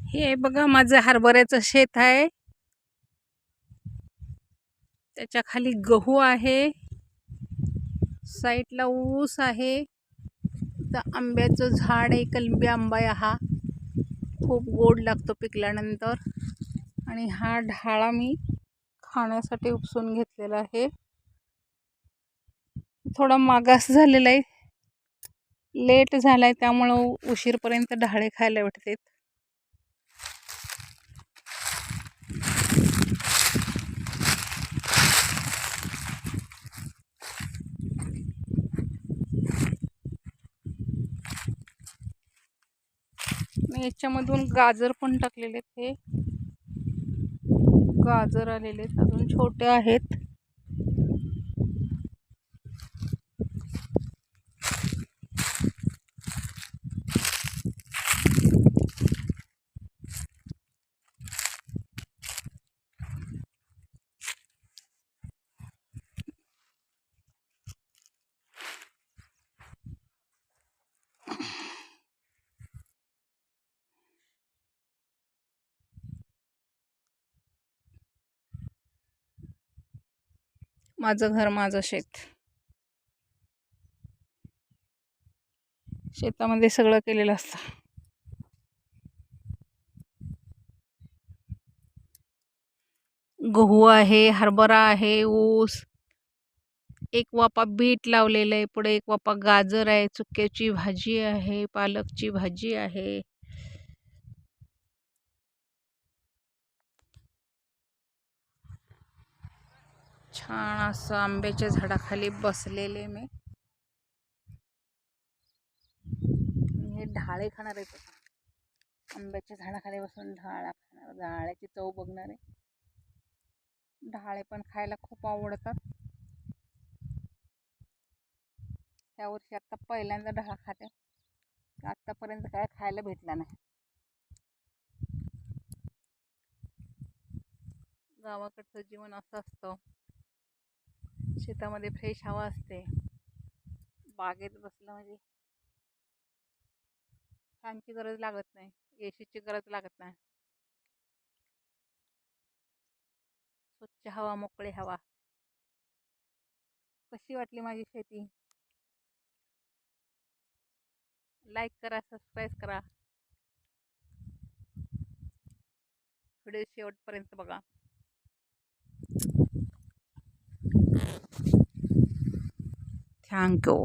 हे बघा माझं हरभऱ्याचं शेत आहे. त्याच्या खाली गहू आहे, साईडला ऊस आहे. तर आंब्याचं झाड आहे, कलमी आंबा आहे हा. खूप गोड लागतो पिकल्यानंतर. आणि हा ढाळा मी खाण्यासाठी उपसून घेतलेला आहे. थोडा मागास झालेला आहे, लेट झालाय, त्यामुळं उशीरपर्यंत ढाळे खायला भेटतात. याच्यामधून गाजर पण टाकलेले आहेत. हे गाजर आलेले आहेत, अजून छोटे आहेत. माझं घर माझं शेत. शेतामध्ये सगळं केलेलं असतं. गहू आहे, हरभरा आहे, ऊस, एक वापा बीट लावलेलं आहे. पुढे एक वापा गाजर आहे, चुक्याची भाजी आहे, पालकची भाजी आहे. छान असं आंब्याच्या झाडाखाली बसलेले मी. हे ढाळे खाणार आहे. आंब्याच्या झाडाखाली बसून ढाळा खाणार, ढाळ्याची चव बघणार आहे. ढाळे पण खायला खूप आवडतात. त्या वर्षी आता पहिल्यांदा ढाळा खाते. आतापर्यंत काय खायला भेटला नाही. गावाकडचं जीवन असं असतं. शेतामध्ये फ्रेश हवा असते. बागेत बसलं म्हणजे फॅनची गरज लागत नाही, एसीची गरज लागत नाही. स्वच्छ हवा, मोकळी हवा. कशी वाटली माझी शेती? लाईक करा, सबस्क्राईब करा. व्हिडिओ शेवटपर्यंत बघा. थँक्यू.